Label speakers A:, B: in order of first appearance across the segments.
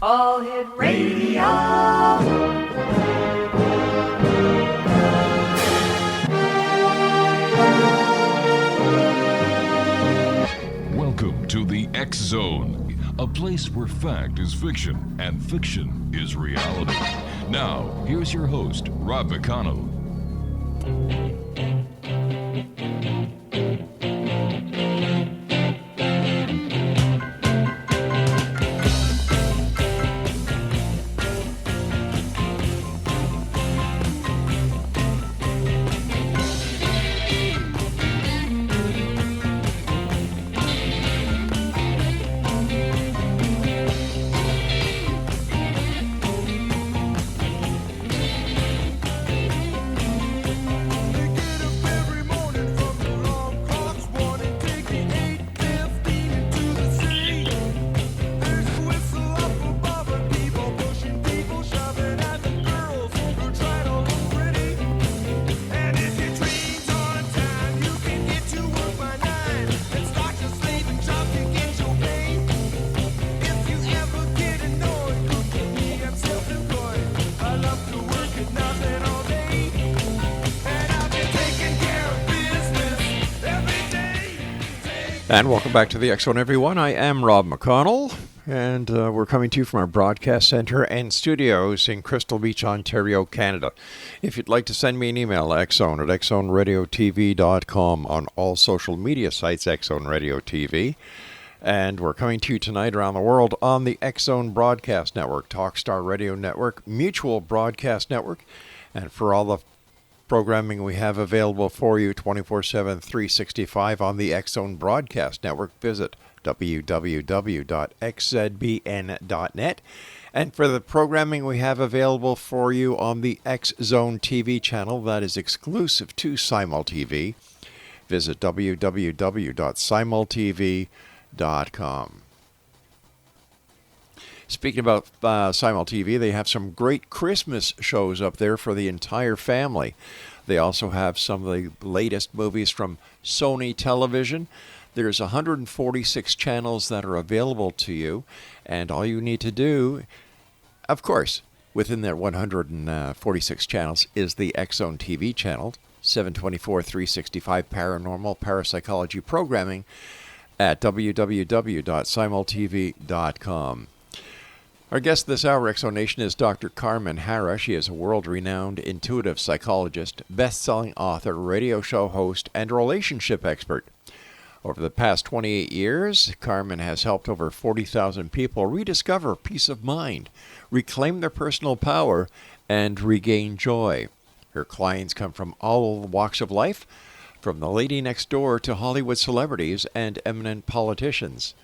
A: All Hit Radio.
B: Welcome to the X Zone, a place where fact is fiction and fiction is reality. Now, here's your host, Rob McConnell.
C: And welcome back to the X Zone, everyone. I am Rob McConnell, and we're coming to you from our broadcast center and studios in Crystal Beach, Ontario, Canada. If you'd like to send me an email, xzone at xzoneradiotv.com, on all social media sites, Xzone Radio TV. And we're coming to you tonight around the world on the X Zone Broadcast Network, Talkstar Radio Network, Mutual Broadcast Network, and for all the programming we have available for you 24/7, 365 on the X Zone Broadcast Network. Visit www.xzbn.net. And for the programming we have available for you on the X Zone TV channel that is exclusive to Simul TV, visit www.simultv.com. Speaking about Simul TV, they have some great Christmas shows up there for the entire family. They also have some of the latest movies from Sony Television. There's 146 channels that are available to you, and all you need to do, of course, within that 146 channels is the X Zone TV channel, 724, 365 paranormal parapsychology programming at www.simultv.com. Our guest this hour, X Zone Nation, is Dr. Carmen Harra. She is a world-renowned intuitive psychologist, best-selling author, radio show host, and relationship expert. Over the past 28 years, Carmen has helped over 40,000 people rediscover peace of mind, reclaim their personal power, and regain joy. Her clients come from all walks of life, from the lady next door to Hollywood celebrities and eminent politicians.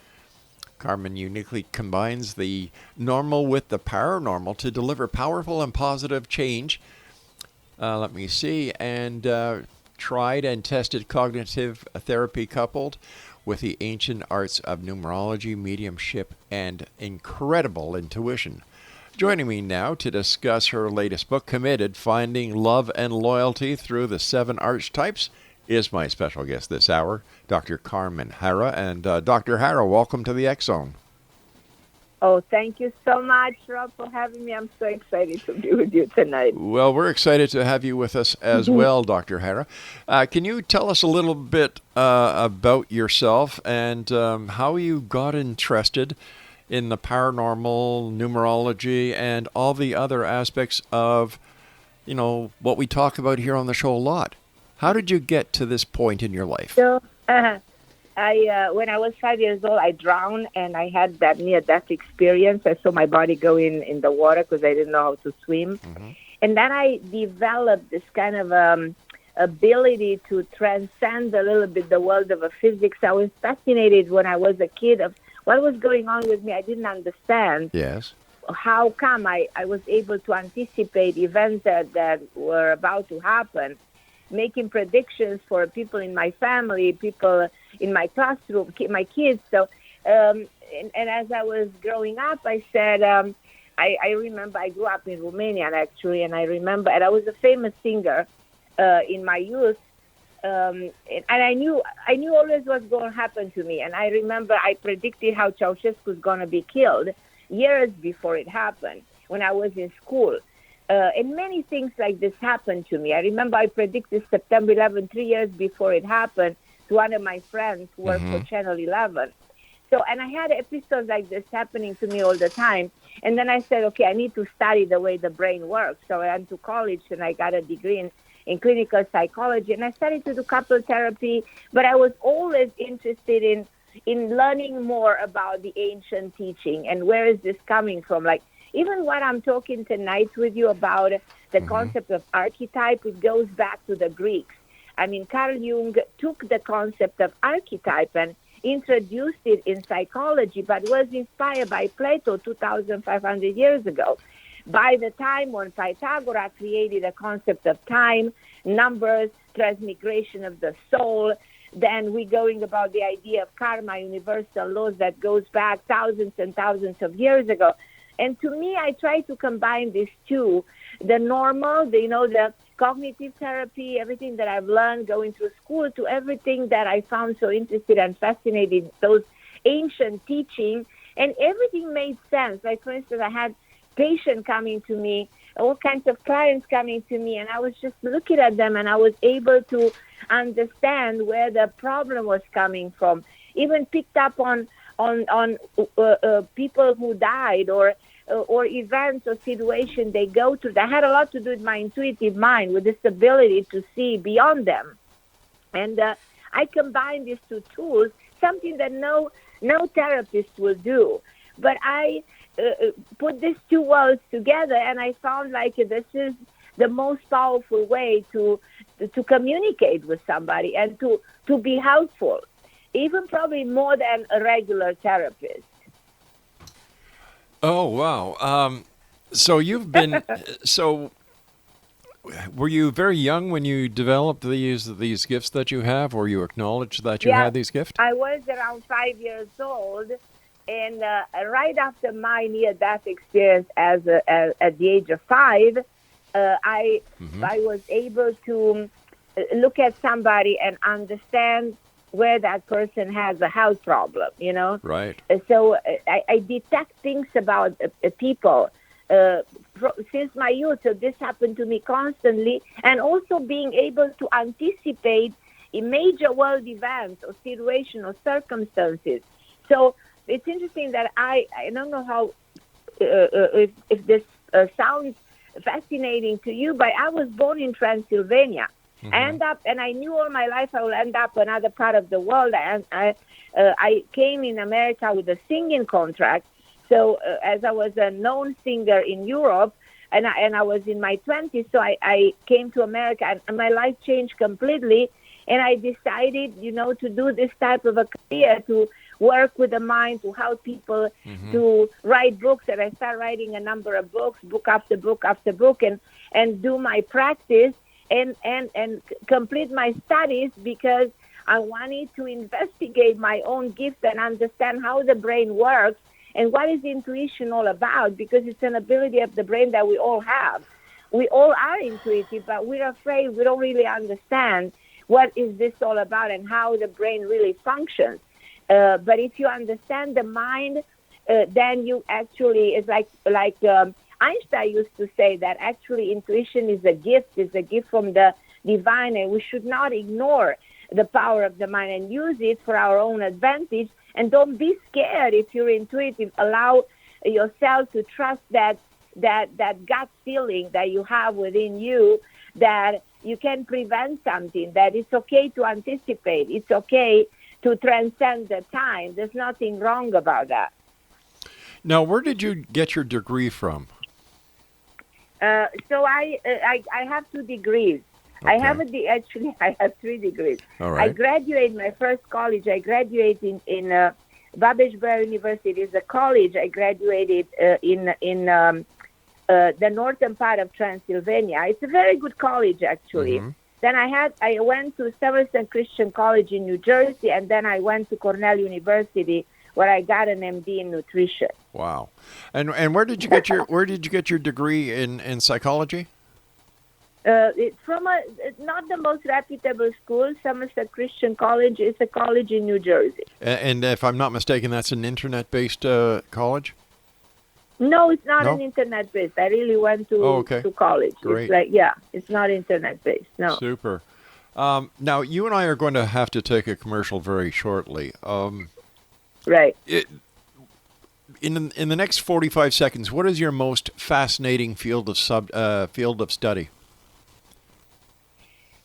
C: Carmen uniquely combines the normal with the paranormal to deliver powerful and positive change. And tried and tested cognitive therapy coupled with the ancient arts of numerology, mediumship, and incredible intuition. Joining me now to discuss her latest book, Committed: Finding Love and Loyalty Through the 7 Archetypes, is my special guest this hour, Dr. Carmen Harra. And Dr. Harra, welcome to the X Zone.
D: Oh, thank you so much, Rob, for having me. I'm so excited to be with you tonight.
C: Well, we're excited to have you with us as well, Dr. Harra. Can you tell us a little bit about yourself and how you got interested in the paranormal, numerology, and all the other aspects of, what we talk about here on the show a lot? How did you get to this point in your life?
D: So, when I was 5 years old, I drowned, and I had that near-death experience. I saw my body go in the water because I didn't know how to swim. Mm-hmm. And then I developed this kind of ability to transcend a little bit the world of physics. I was fascinated when I was a kid of what was going on with me. I didn't understand.
C: Yes.
D: How come I was able to anticipate events that were about to happen, making predictions for people in my family, people in my classroom, my kids. So, and as I was growing up, I said, I remember I grew up in Romania, actually, and I remember, and I was a famous singer in my youth, and I knew always what's going to happen to me. And I remember I predicted how Ceausescu was going to be killed years before it happened when I was in school. And many things like this happened to me. I remember I predicted September 11 3 years before it happened to one of my friends who worked for Channel 11. So, and I had episodes like this happening to me all the time. And then I said, okay, I need to study the way the brain works. So I went to college and I got a degree in clinical psychology. And I started to do couple therapy. But I was always interested in learning more about the ancient teaching and where is this coming from. Like, even what I'm talking tonight with you about the concept of archetype, it goes back to the Greeks. I mean, Carl Jung took the concept of archetype and introduced it in psychology, but was inspired by Plato 2,500 years ago. By the time when Pythagoras created a concept of time, numbers, transmigration of the soul, then we're going about the idea of karma, universal laws that goes back thousands and thousands of years ago. And to me, I try to combine these two, the normal, the cognitive therapy, everything that I've learned going through school, to everything that I found so interested and fascinating, those ancient teaching, and everything made sense. Like, for instance, I had patients coming to me, all kinds of clients coming to me, and I was just looking at them, and I was able to understand where the problem was coming from. Even picked up on people who died or events or situations they go through. That had a lot to do with my intuitive mind, with this ability to see beyond them. And I combine these two tools, something that no therapist will do. But I put these two worlds together, and I found like this is the most powerful way to communicate with somebody and to be helpful, even probably more than a regular therapist.
C: Oh, wow. So you've been, were you very young when you developed these gifts that you have, or you acknowledged that you had these gifts?
D: I was around 5 years old, and right after my near-death experience at the age of 5, I was able to look at somebody and understand where that person has a health problem,
C: Right.
D: So I detect things about people since my youth. So this happened to me constantly, and also being able to anticipate major world events or situations or circumstances. So it's interesting that I don't know how if this sounds fascinating to you, but I was born in Transylvania. And I knew all my life I will end up another part of the world. And I came in America with a singing contract. So as I was a known singer in Europe, and I was in my 20s, so I came to America, and my life changed completely. And I decided, to do this type of a career, to work with the mind, to help people, to write books. And I started writing a number of books, book after book after book, and do my practice. And complete my studies, because I wanted to investigate my own gift and understand how the brain works and what is intuition all about, because it's an ability of the brain that we all have. We all are intuitive, but we're afraid we don't really understand what is this all about and how the brain really functions. But if you understand the mind, then you actually, it's like Einstein used to say that actually intuition is a gift from the divine, and we should not ignore the power of the mind and use it for our own advantage. And don't be scared if you're intuitive. Allow yourself to trust that gut feeling that you have within you, that you can prevent something, that it's okay to anticipate. It's okay to transcend the time. There's nothing wrong about that.
C: Now, where did you get your degree from?
D: So I have 2 degrees.
C: Okay.
D: I have 3 degrees.
C: All right.
D: I graduated my first college. I graduated in Babbage-Berry University. It's a college. I graduated in the northern part of Transylvania. It's a very good college, actually. Then I went to Severson Christian College in New Jersey, and then I went to Cornell University, where I got an MD in nutrition.
C: Wow. And where did you get your degree in psychology?
D: It's from not the most reputable school, Somerset Christian College. It's a college in New Jersey.
C: And if I'm not mistaken, that's an internet-based college?
D: No, it's not
C: No?
D: an internet-based. I really went to college.
C: Great.
D: It's not internet-based, no.
C: Super. Now, you and I are going to have to take a commercial very shortly.
D: Right.
C: In the next 45 seconds, what is your most fascinating field of study?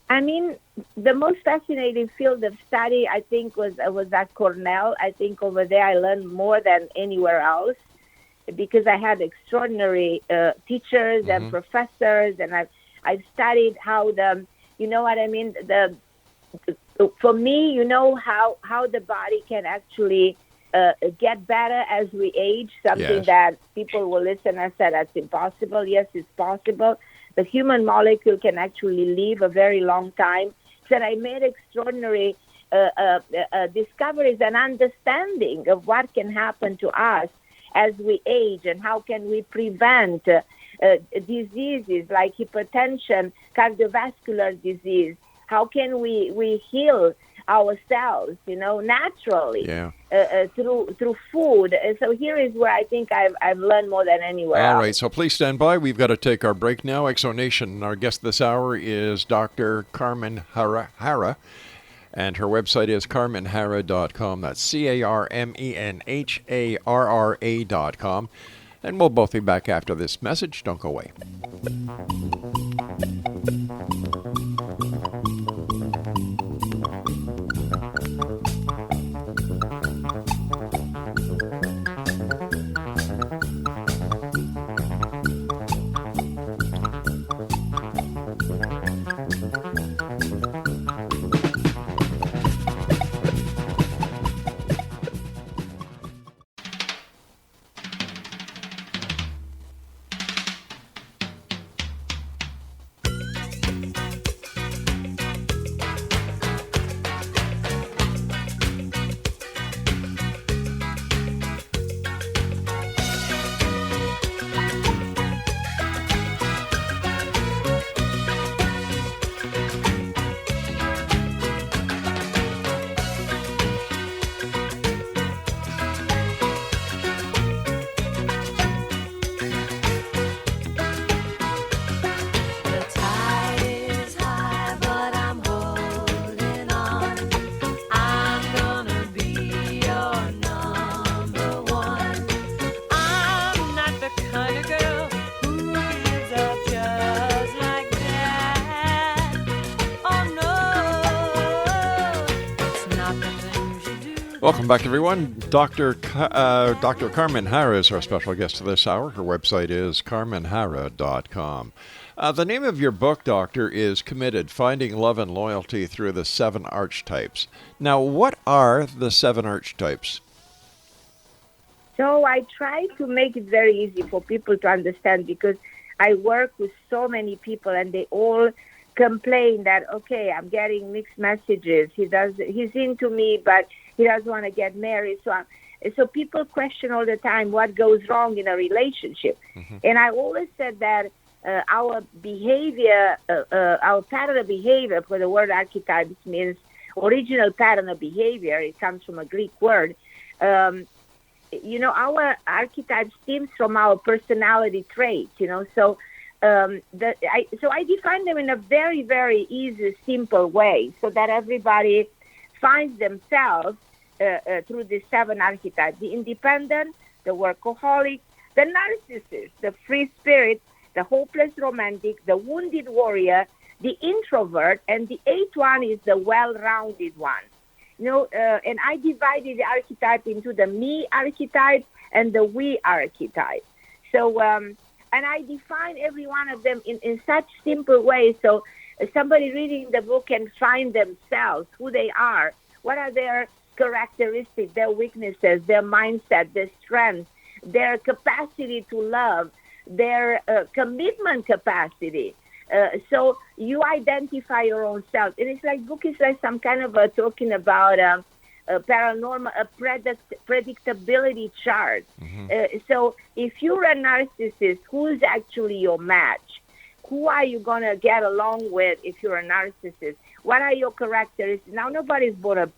D: I mean, the most fascinating field of study, I think, was at Cornell. I think over there I learned more than anywhere else because I had extraordinary teachers and professors, and I've studied how you know what I mean? For me, you know how the body can actually get better as we age, something that people will listen and say that's impossible. Yes, it's possible. The human molecule can actually live a very long time. So I made extraordinary discoveries and understanding of what can happen to us as we age and how can we prevent diseases like hypertension, cardiovascular disease. How can we heal ourselves, naturally through food. And so here is where I think I've learned more than anywhere else.
C: All right, so please stand by. We've got to take our break now. Exonation, our guest this hour is Dr. Carmen Harra, and her website is carmenharra.com. That's CarmenHarra.com. And we'll both be back after this message. Don't go away. Welcome back, everyone. Dr. Carmen Harra is our special guest this hour. Her website is carmenharra.com. The name of your book, Doctor, is Committed, Finding Love and Loyalty Through the 7 Archetypes. Now, what are the 7 archetypes?
D: So I try to make it very easy for people to understand because I work with so many people and they all complain that, okay, I'm getting mixed messages. He's into me, but he doesn't want to get married. So people question all the time what goes wrong in a relationship. Mm-hmm. And I always said that our behavior, our pattern of behavior, for the word archetypes means original pattern of behavior. It comes from a Greek word. Our archetype stems from our personality traits, So I define them in a very, very easy, simple way so that everybody finds themselves through the 7 archetypes: the independent, the workaholic, the narcissist, the free spirit, the hopeless romantic, the wounded warrior, the introvert, and the 8th one is the well-rounded one. And I divided the archetype into the me archetype and the we archetype. So, and I define every one of them in such simple ways so somebody reading the book can find themselves, who they are, what are their characteristics, their weaknesses, their mindset, their strengths, their capacity to love, their commitment capacity. So you identify your own self. And it's like, book is like some kind of talking about a paranormal, predictability chart. Mm-hmm. So if you're a narcissist, who's actually your match? who are you going to get along with if you're a narcissist? What are your characteristics? Now, nobody's born a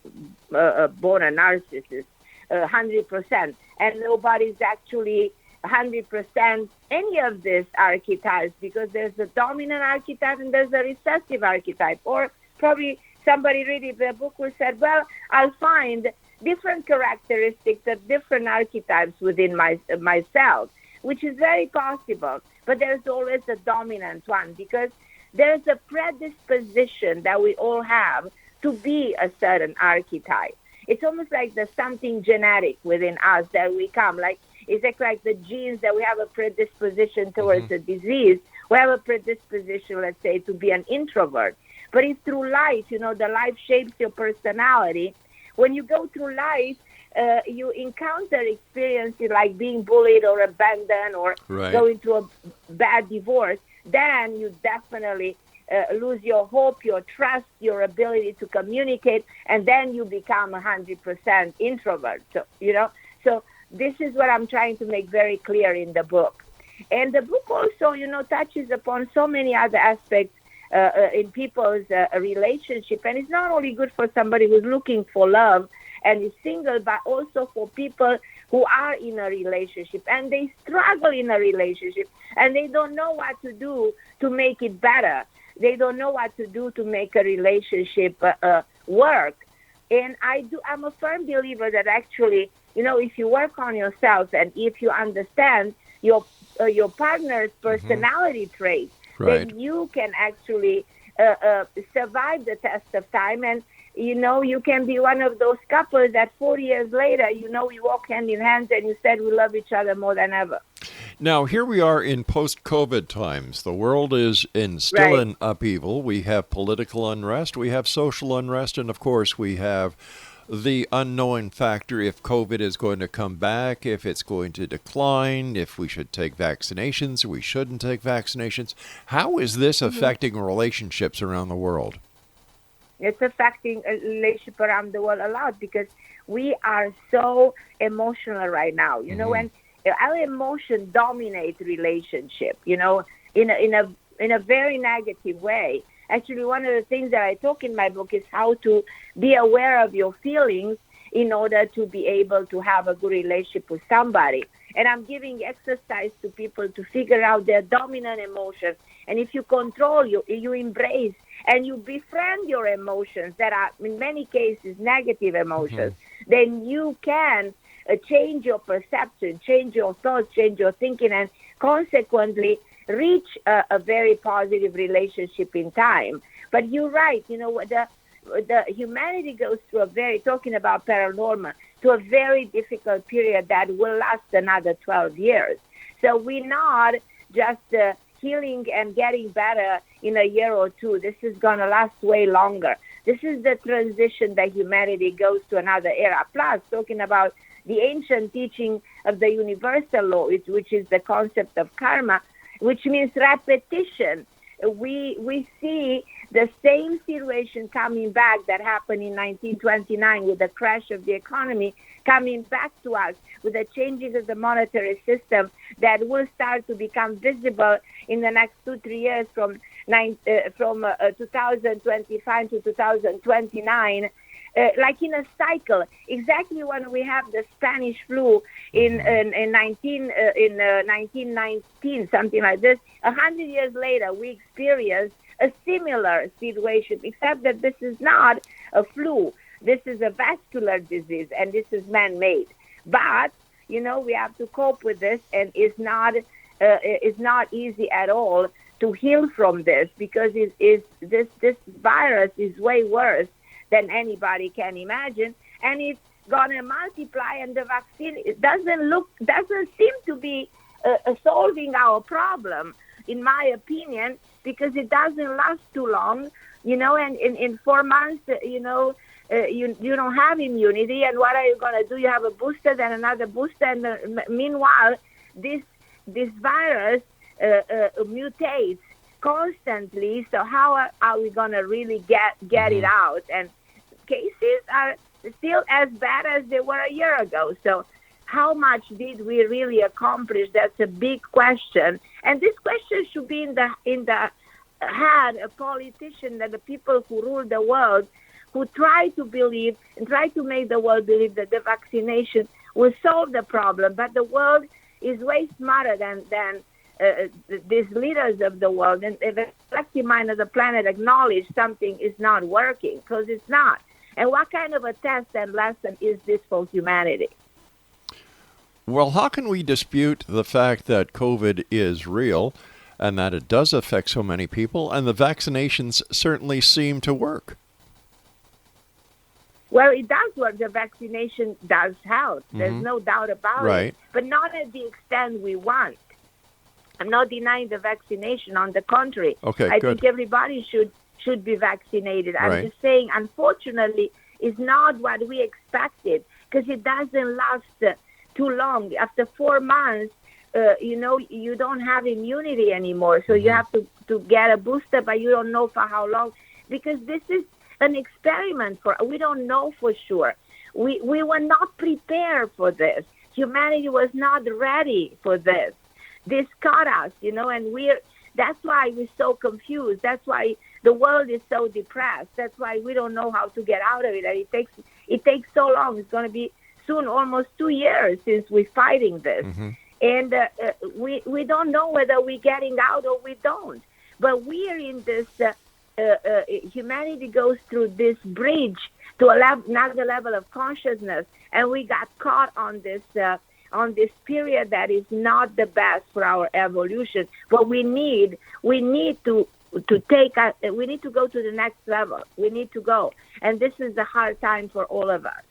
D: narcissist 100%, and nobody's actually 100% any of these archetypes, because there's a dominant archetype and there's a recessive archetype. Or probably somebody reading the book will say, well, I'll find different characteristics of different archetypes within myself, which is very possible. But there's always a dominant one, because there's a predisposition that we all have to be a certain archetype. It's almost like there's something genetic within us that we come. Like, it's like the genes that we have a predisposition towards a disease. We have a predisposition, let's say, to be an introvert. But it's through life, the life shapes your personality. When you go through life, you encounter experiences like being bullied or abandoned or going through a bad divorce. Then you definitely lose your hope, your trust, your ability to communicate, and then you become 100% introvert. So this is what I'm trying to make very clear in the book. And the book also, touches upon so many other aspects in people's relationship. And it's not only good for somebody who's looking for love and is single, but also for people who are in a relationship and they struggle in a relationship and they don't know what to do to make it better. They don't know what to do to make a relationship work. And I'm a firm believer that actually, if you work on yourself and if you understand your partner's personality traits, then you can actually survive the test of time. And, you can be one of those couples that 40 years later, you walk hand in hand and you said we love each other more than ever.
C: Now, here we are in post-COVID times. The world is still in upheaval. We have political unrest, we have social unrest, and of course we have the unknown factor if COVID is going to come back, if it's going to decline, if we should take vaccinations or we shouldn't take vaccinations. How is this affecting relationships around the world?
D: It's affecting a relationship around the world a lot because we are so emotional right now. When our emotion dominates relationship, in a very negative way. Actually, one of the things that I talk in my book is how to be aware of your feelings in order to be able to have a good relationship with somebody. And I'm giving exercise to people to figure out their dominant emotions. And if you control, you embrace and you befriend your emotions that are, in many cases, negative emotions, then you can change your perception, change your thoughts, change your thinking, and consequently reach a very positive relationship in time. But you're right, the humanity goes through talking about paranormal, to a very difficult period that will last another 12 years. So we're not just healing and getting better in a year or two. This is going to last way longer. This is the transition that humanity goes to another era. Plus, talking about the ancient teaching of the universal law, which is the concept of karma, which means repetition. We see the same situation coming back that happened in 1929 with the crash of the economy, coming back to us with the changes of the monetary system that will start to become visible in the next 2-3 years from 2025 to 2029. Like in a cycle, exactly when we have the Spanish flu in 1919, something like this, 100 years later, we experience a similar situation, except that this is not a flu. This is a vascular disease, and this is man-made. But, we have to cope with this, and it's not easy at all to heal from this, because this virus is way worse than anybody can imagine, and it's gonna multiply. And the vaccine doesn't seem to be solving our problem, in my opinion, because it doesn't last too long, And in 4 months, you don't have immunity, and what are you gonna do? You have a booster, then another booster, and meanwhile, this virus mutates constantly. So how are we gonna really get it out? And cases are still as bad as they were a year ago. So how much did we really accomplish? That's a big question. And this question should be in the head of politicians and the people who rule the world, who try to believe and try to make the world believe that the vaccination will solve the problem. But the world is way smarter than these leaders of the world. And the collective mind of the planet acknowledge something is not working, because it's not. And what kind of a test and lesson is this for humanity?
C: Well, how can we dispute the fact that COVID is real and that it does affect so many people, and the vaccinations certainly seem to work?
D: Well, it does work. The vaccination does help. There's no doubt about it. But not at the extent we want. I'm not denying the vaccination. On the contrary, I think everybody should be vaccinated. I'm just saying, unfortunately, it's not what we expected, because it doesn't last too long. After 4 months, you don't have immunity anymore. So you have to get a booster, but you don't know for how long, because this is an experiment. We don't know for sure. We were not prepared for this. Humanity was not ready for this. This caught us, and that's why we're so confused. That's why the world is so depressed. That's why we don't know how to get out of it. And it takes so long. It's going to be soon almost 2 years since we're fighting this. And we don't know whether we're getting out or we don't. But we are in this, humanity goes through this bridge to another level of consciousnness, and we got caught on this period that is not the best for our evolution. But we need to go to the next level. We need to go, and this is a hard time for all of us.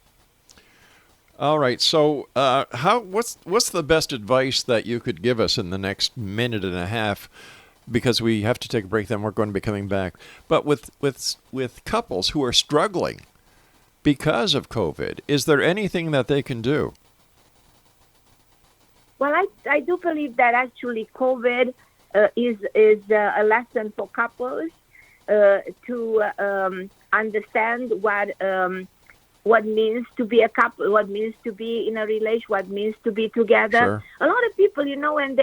C: All right. So, what's the best advice that you could give us in the next minute and a half? Because we have to take a break, then we're going to be coming back. But with couples who are struggling because of COVID, is there anything that they can do?
D: Well, I do believe that actually COVID is a lesson for couples to understand what means to be a couple, what means to be in a relation, what means to be together.
C: Sure.
D: A lot of people, when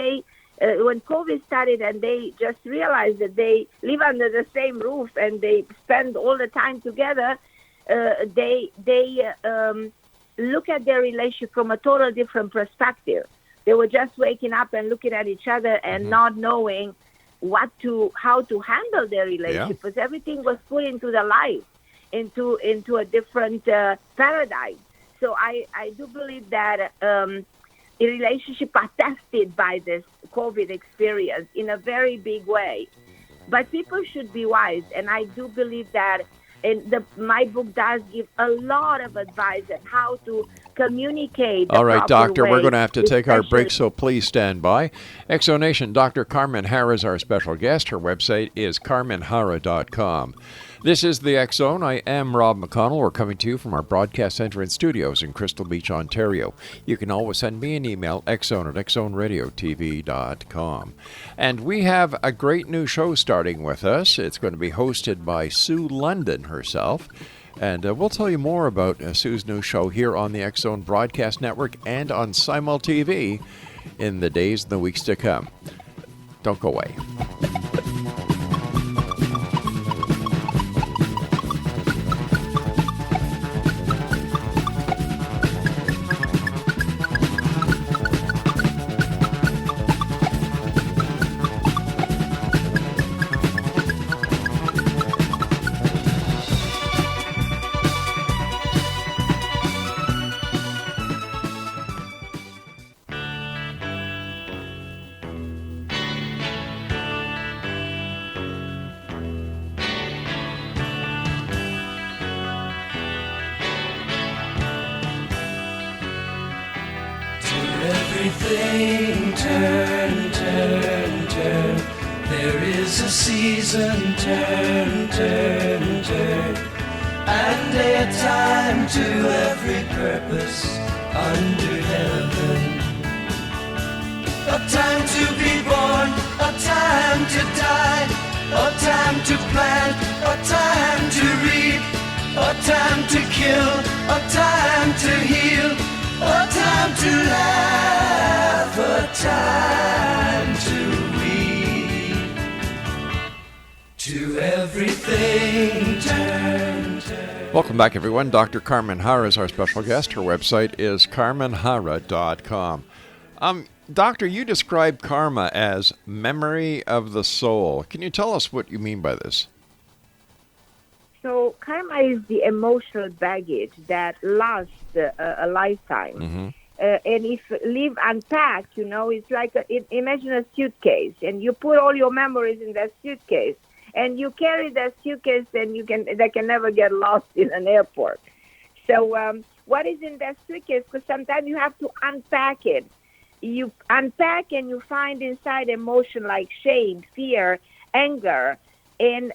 D: COVID started and they just realized that they live under the same roof and they spend all the time together, they look at their relationship from a total different perspective. They were just waking up and looking at each other and not knowing how to handle their relationship, because everything was put into the life, into a different paradigm. So I do believe that relationships are tested by this COVID experience in a very big way. But people should be wise, and I do believe that. And my book does give a lot of advice on how to communicate.
C: All right, Doctor,
D: way,
C: we're going to have to take our break, so please stand by. Exonation, Dr. Carmen Harra is our special guest. Her website is carmenharra.com. This is the X Zone. I am Rob McConnell. We're coming to you from our broadcast center and studios in Crystal Beach, Ontario. You can always send me an email, xzone@xzoneradiotv.com. And we have a great new show starting with us. It's going to be hosted by Sue London herself. And we'll tell you more about Sue's new show here on the X Zone Broadcast Network and on Simul TV in the days and the weeks to come. Don't go away.
A: Everything turn, turn, turn. There is a season, turn, turn, turn. And a time to every purpose under heaven. A time to be born, a time to die, a time to plant, a time to reap, a time to kill, a time to heal. A time to laugh, a time to weep. To everything turn.
C: Welcome back, everyone. Dr. Carmen Harra is our special guest. Her website is carmenharra.com. Doctor, you describe karma as memory of the soul. Can you tell us what you mean by this?
D: So karma is the emotional baggage that lasts a lifetime.
C: Mm-hmm.
D: And if leave unpacked, it's like imagine a suitcase, and you put all your memories in that suitcase, and you carry that suitcase, and they can never get lost in an airport. So what is in that suitcase? Because sometimes you have to unpack it. You unpack and you find inside emotion like shame, fear, anger, and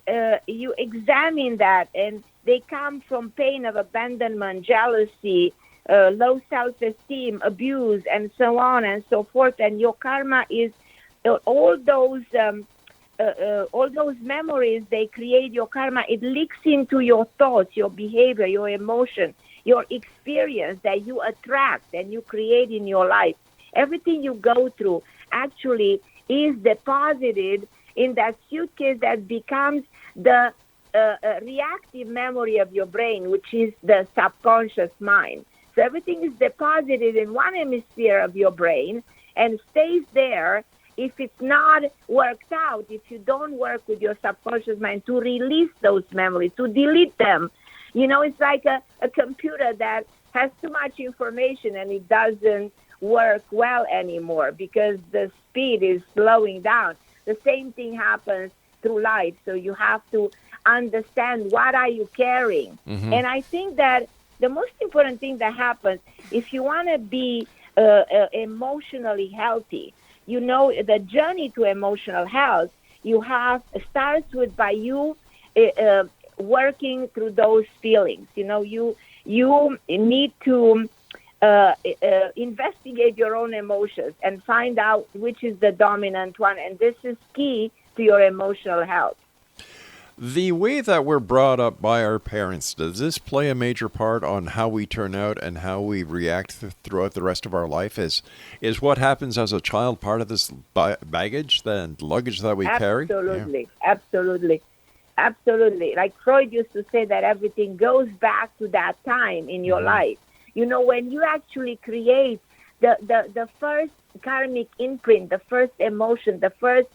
D: you examine that, and they come from pain of abandonment, jealousy, low self-esteem, abuse, and so on and so forth. And your karma is all those memories. They create your karma. It leaks into your thoughts, your behavior, your emotion, your experience that you attract and you create in your life. Everything you go through actually is deposited in that suitcase that becomes the reactive memory of your brain, which is the subconscious mind. So everything is deposited in one hemisphere of your brain and stays there. If it's not worked out, if you don't work with your subconscious mind to release those memories, to delete them, it's like a computer that has too much information and it doesn't work well anymore because the speed is slowing down. The same thing happens through life. So you have to understand what are you carrying. Mm-hmm. And I think that the most important thing that happens, if you want to be emotionally healthy, the journey to emotional health, starts with by you working through those feelings. You need to investigate your own emotions and find out which is the dominant one. And this is key to your emotional health.
C: The way that we're brought up by our parents, does this play a major part on how we turn out and how we react throughout the rest of our life? Is what happens as a child part of this baggage, the luggage that we carry?
D: Absolutely, yeah. Absolutely. Like Freud used to say that everything goes back to that time in your life. When you actually create the first karmic imprint, the first emotion, the first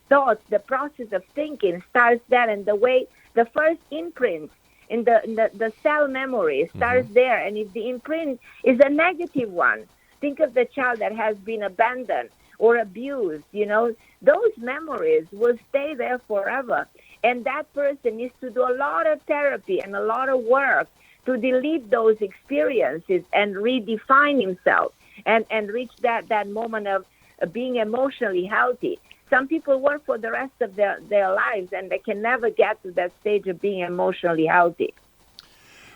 D: thoughts, the process of thinking starts there, and the first imprint in the cell memory starts there. And if the imprint is a negative one, think of the child that has been abandoned or abused, those memories will stay there forever. And that person needs to do a lot of therapy and a lot of work to delete those experiences and redefine himself and reach that moment of being emotionally healthy. Some people work for the rest of their lives, and they can never get to that stage of being emotionally healthy.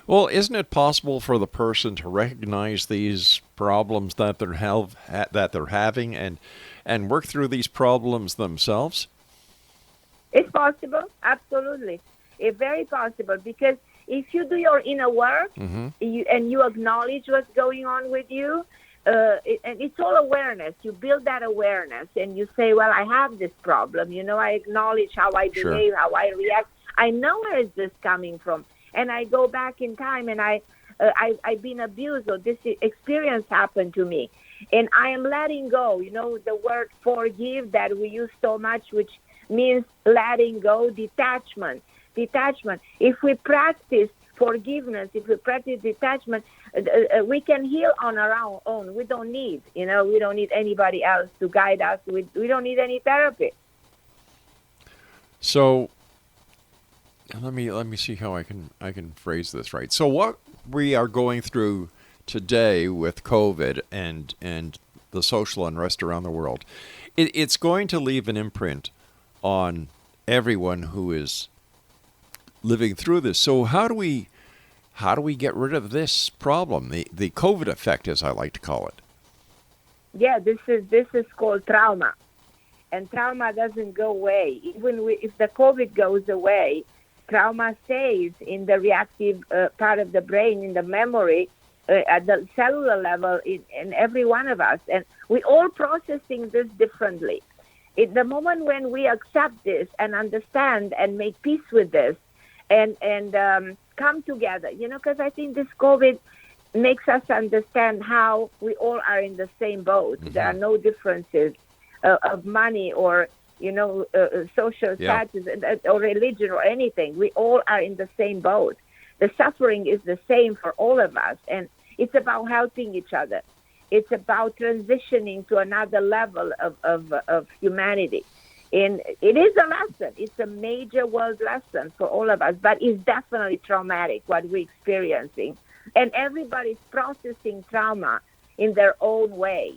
C: Well, isn't it possible for the person to recognize these problems that they're having and work through these problems themselves?
D: It's possible, absolutely. It's very possible, because if you do your inner work and you acknowledge what's going on with you, and it's all awareness. You build that awareness and you say, well, I have this problem. I acknowledge how I behave, how I react. I know where is this coming from. And I go back in time and I've been abused, or this experience happened to me. And I am letting go. The word forgive that we use so much, which means letting go, detachment. If we practice forgiveness, if we practice detachment, we can heal on our own. We don't need, anybody else to guide us. We don't need any therapy.
C: So let me see how I can phrase this right. So what we are going through today with COVID and the social unrest around the world, it's going to leave an imprint on everyone who is living through this. So how do we get rid of this problem, the COVID effect, as I like to call it?
D: Yeah, this is called trauma, and trauma doesn't go away. Even if the COVID goes away, trauma stays in the reactive part of the brain, in the memory, at the cellular level in every one of us. And we all processing this differently. In the moment when we accept this and understand and make peace with this and come together, because I think this COVID makes us understand how we all are in the same boat. Mm-hmm. There are no differences of money or, social status or religion or anything. We all are in the same boat. The suffering is the same for all of us. And it's about helping each other. It's about transitioning to another level of humanity. And it is a lesson. It's a major world lesson for all of us, but it's definitely traumatic what we're experiencing. And everybody's processing trauma in their own way.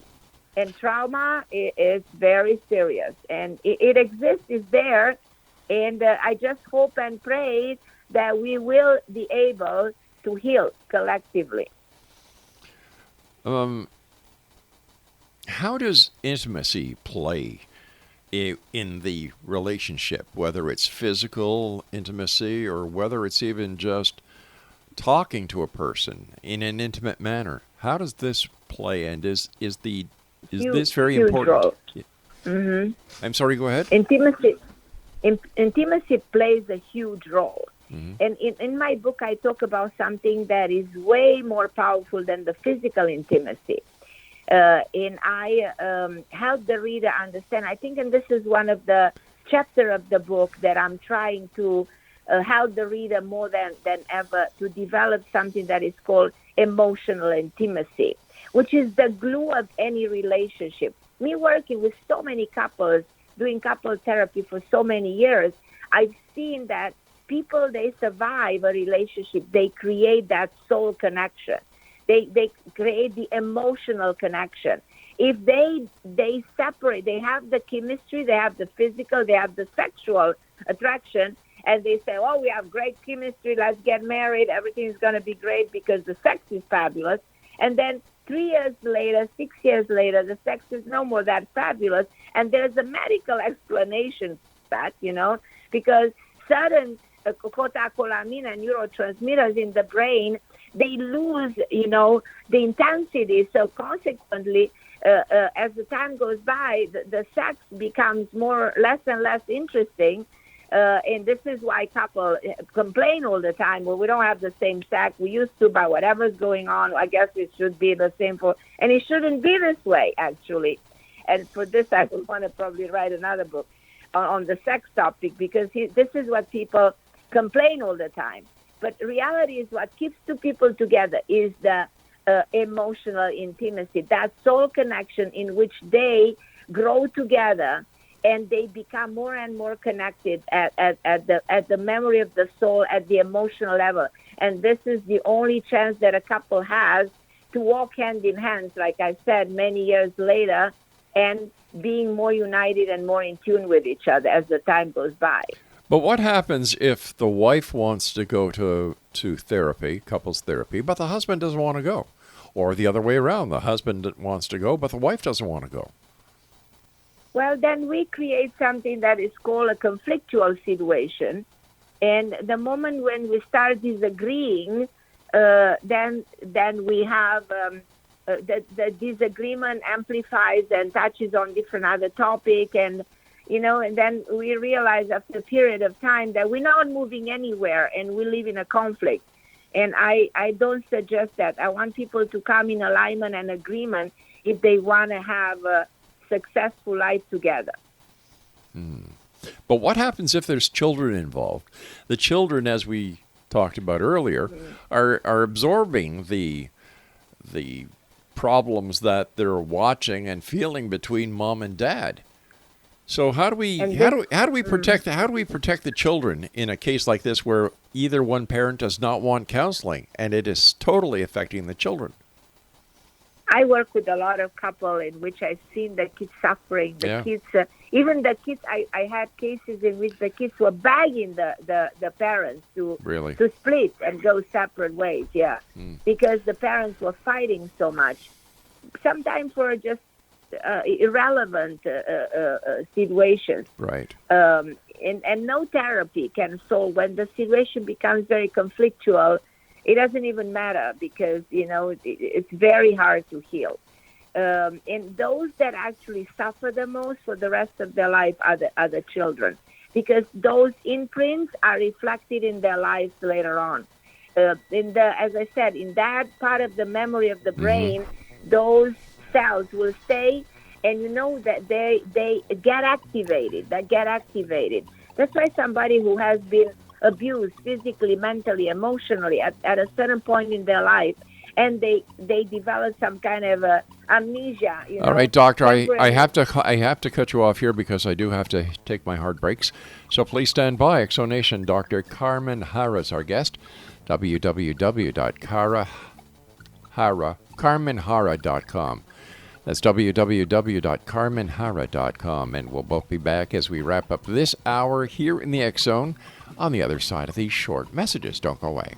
D: And trauma is very serious. And it exists, it's there. And I just hope and pray that we will be able to heal collectively.
C: How does intimacy play in the relationship, whether it's physical intimacy or whether it's even just talking to a person in an intimate manner? How does this play, and is this very important?
D: Role. Mm-hmm.
C: I'm sorry, go ahead.
D: Intimacy plays a huge role. Mm-hmm. And in my book, I talk about something that is way more powerful than the physical intimacy. And I help the reader understand, I think, and this is one of the chapter of the book that I'm trying to help the reader more than ever to develop something that is called emotional intimacy, which is the glue of any relationship. Me working with so many couples, doing couple therapy for so many years, I've seen that people, they survive a relationship, they create that soul connection. They create the emotional connection. If they separate, they have the chemistry, they have the physical, they have the sexual attraction, and they say, oh, we have great chemistry, let's get married, everything is going to be great because the sex is fabulous. And then 3 years later, 6 years later, the sex is no more that fabulous. And there's a medical explanation for that, because certain catecholamine and neurotransmitters in the brain, they lose, the intensity. So consequently, as the time goes by, the sex becomes less and less interesting. And this is why couples complain all the time. Well, we don't have the same sex we used to, but whatever's going on, I guess it should be the same and it shouldn't be this way, actually. And for this, I would want to probably write another book on the sex topic, because this is what people complain all the time. But reality is what keeps two people together is the emotional intimacy, that soul connection in which they grow together and they become more and more connected at the memory of the soul, at the emotional level. And this is the only chance that a couple has to walk hand in hand, like I said, many years later, and being more united and more in tune with each other as the time goes by.
C: But what happens if the wife wants to go to therapy, couples therapy, but the husband doesn't want to go? Or the other way around, the husband wants to go, but the wife doesn't want to go?
D: Well, then we create something that is called a conflictual situation. And the moment when we start disagreeing, then we have the disagreement amplifies and touches on different other topic, and then we realize after a period of time that we're not moving anywhere and we live in a conflict. And I don't suggest that. I want people to come in alignment and agreement if they want to have a successful life together.
C: But what happens if there's children involved? The children, as we talked about earlier, are absorbing the problems that they're watching and feeling between mom and dad. So how do we protect the children in a case like this where either one parent does not want counseling and it is totally affecting the children?
D: I work with a lot of couples in which I've seen the kids suffering. Kids, even the kids, I had cases in which the kids were begging the parents to split and go separate ways. Because the parents were fighting so much, sometimes for just irrelevant situations.
C: Right.
D: And no therapy can solve when the situation becomes very conflictual. it doesn't even matter because, it's very hard to heal. And those that actually suffer the most for the rest of their life are the children, because those imprints are reflected in their lives later on. As I said, in that part of the memory of the brain, those cells will stay, and that they get activated. That's why somebody who has been abused physically, mentally, emotionally at a certain point in their life, and they develop some kind of amnesia.
C: All right, doctor, I have to cut you off here because I do have to take my hard breaks. So please stand by. Exonation, Dr. Carmen Harra is our guest. www.carmenharra.com. That's www.carmenharra.com. And we'll both be back as we wrap up this hour here in the X Zone on the other side of these short messages. Don't go away.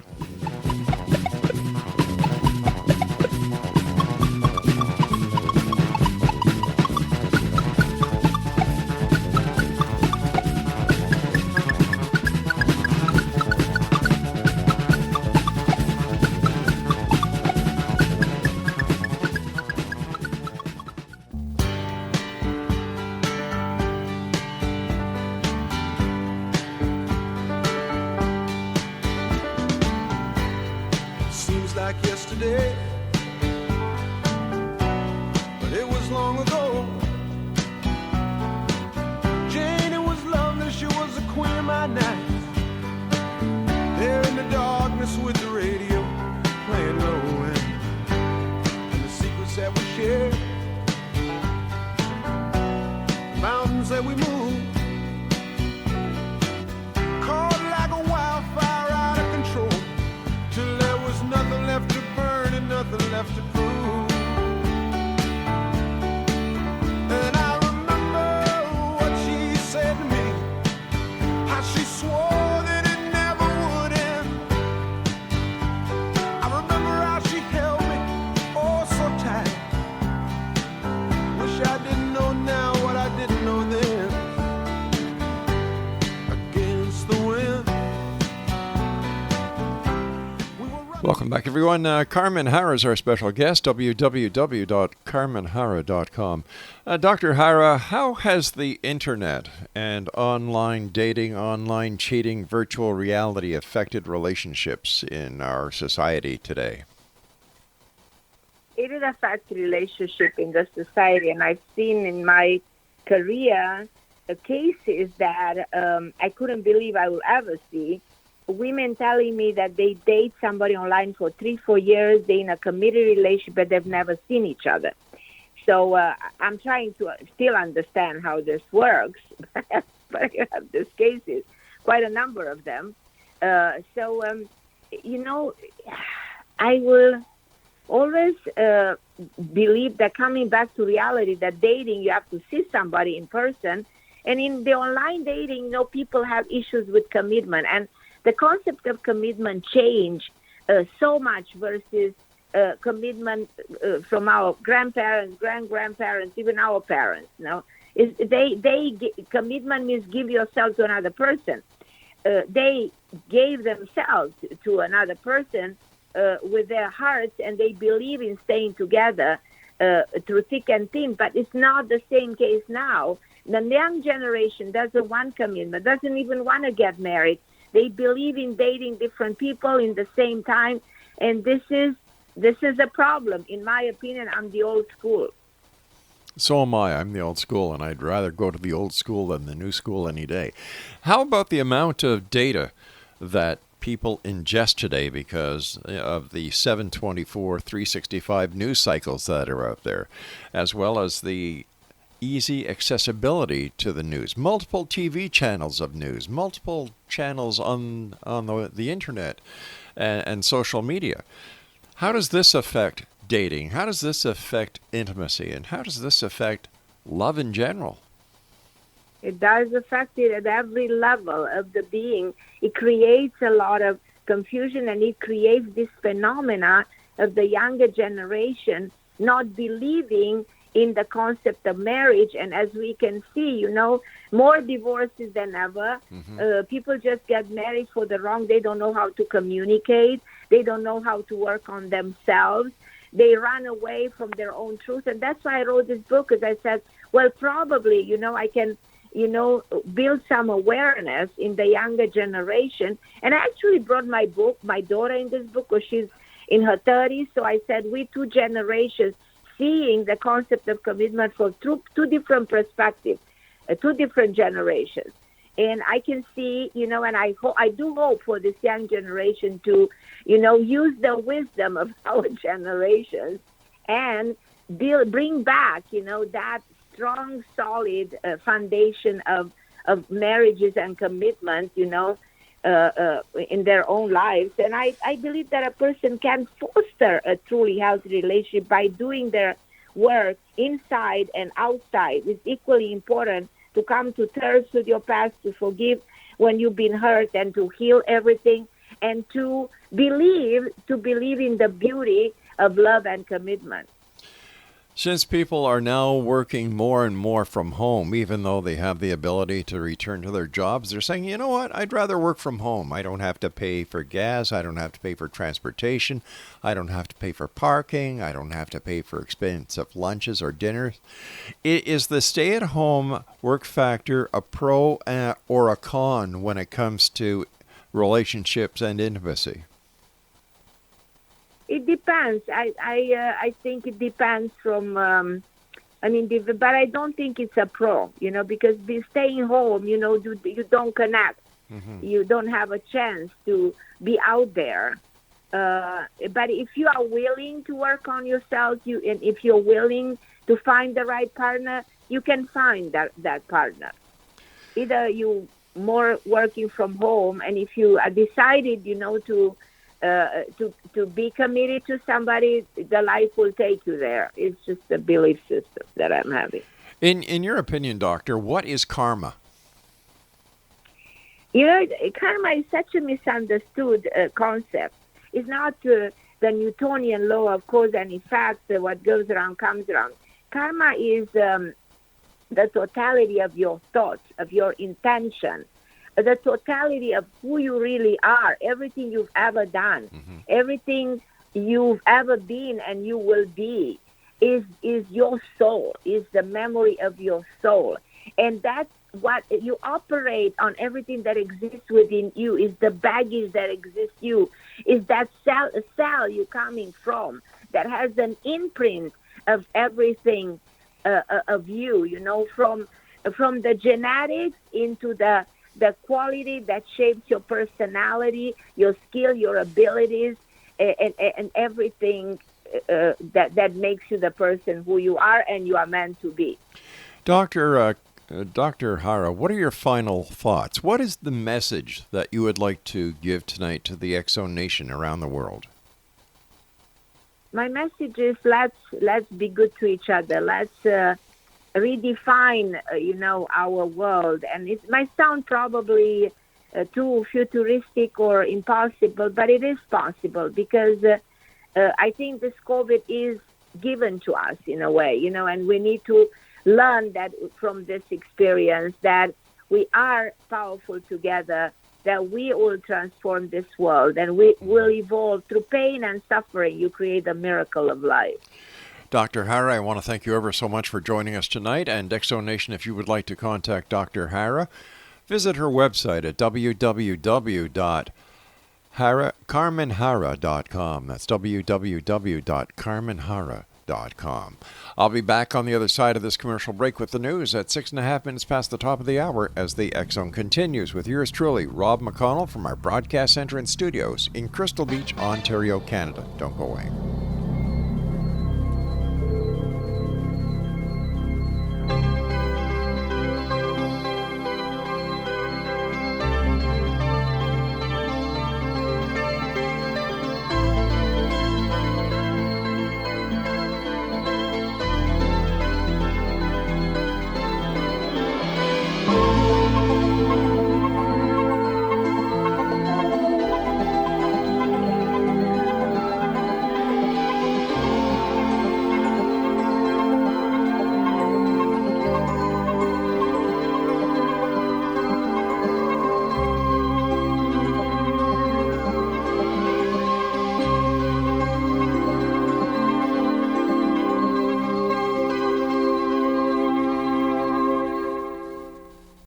C: Welcome back, everyone. Carmen Harra is our special guest, www.carmenharra.com. Dr. Harra, how has the internet and online dating, online cheating, virtual reality affected relationships in our society today?
D: It affects relationship in the society, and I've seen in my career cases that I couldn't believe I will ever see. Women telling me that they date somebody online for 3-4 years, they're in a committed relationship, but they've never seen each other. So I'm trying to still understand how this works, but I have these cases, quite a number of them. I will always believe that coming back to reality, that dating, you have to see somebody in person. And in the online dating, people have issues with commitment. And the concept of commitment changed so much versus commitment from our grandparents, grandparents, even our parents. Commitment means give yourself to another person. They gave themselves to another person with their hearts, and they believe in staying together through thick and thin. But it's not the same case now. The young generation doesn't want commitment, doesn't even want to get married. They believe in dating different people in the same time, and this is a problem. In my opinion, I'm the old school.
C: So am I. I'm the old school, and I'd rather go to the old school than the new school any day. How about the amount of data that people ingest today because of the 724, 365 news cycles that are out there, as well as the easy accessibility to the news, multiple TV channels of news, multiple channels on the internet and social media? How does this affect dating? How does this affect intimacy? And how does this affect love in general?
D: It does affect it at every level of the being. It creates a lot of confusion, and it creates this phenomena of the younger generation not believing in the concept of marriage. And as we can see, more divorces than ever. People just get married for the wrong. They don't know how to communicate. They don't know how to work on themselves. They run away from their own truth. And that's why I wrote this book, because I said, well, probably, I can, build some awareness in the younger generation. And I actually brought my daughter in this book, because she's in her 30s. So I said, we two generations seeing the concept of commitment from two different perspectives, two different generations. And I can see, and I do hope for this young generation to, use the wisdom of our generations and bring back, that strong, solid foundation of marriages and commitment, in their own lives. And I believe that a person can foster a truly healthy relationship by doing their work inside and outside. It's equally important to come to terms with your past, to forgive when you've been hurt, and to heal everything, and to believe in the beauty of love and commitment.
C: Since people are now working more and more from home, even though they have the ability to return to their jobs, they're saying, you know what, I'd rather work from home. I don't have to pay for gas. I don't have to pay for transportation. I don't have to pay for parking. I don't have to pay for expensive lunches or dinners. Is the stay-at-home work factor a pro or a con when it comes to relationships and intimacy?
D: It depends. I think it depends from, but I don't think it's a pro, because staying home, you don't connect. Mm-hmm. You don't have a chance to be out there. But if you are willing to work on yourself, and if you're willing to find the right partner, you can find that partner. Either you more working from home, and if you are decided, to be committed to somebody, the life will take you there. It's just a belief system that I'm having.
C: In your opinion, doctor, what is karma?
D: Karma is such a misunderstood concept. It's not the Newtonian law of cause and effect, what goes around comes around. Karma is the totality of your thoughts, of your intention, the totality of who you really are, everything you've ever done, mm-hmm. everything you've ever been and you will be is your soul, is the memory of your soul. And that's what you operate on. Everything that exists within you is the baggage that exists you, is that cell you're coming from that has an imprint of everything of you, from the genetics into the quality that shapes your personality, your skill, your abilities, and everything that makes you the person who you are and you are meant to be.
C: Dr. Harra, what are your final thoughts? What is the message that you would like to give tonight to the X-Zone Nation around the world?
D: My message is let's be good to each other. Let's redefine, our world. And it might sound probably too futuristic or impossible, but it is possible, because I think this COVID is given to us in a way, and we need to learn that from this experience, that we are powerful together, that we will transform this world, and we will evolve through pain and suffering. You create a miracle of life.
C: Dr. Harra, I want to thank you ever so much for joining us tonight. And X-Zone Nation, if you would like to contact Dr. Harra, visit her website at www.carmenharra.com. That's www.carmenharra.com. I'll be back on the other side of this commercial break with the news at 6.5 minutes past the top of the hour as the X-Zone continues with yours truly, Rob McConnell, from our broadcast center and studios in Crystal Beach, Ontario, Canada. Don't go away.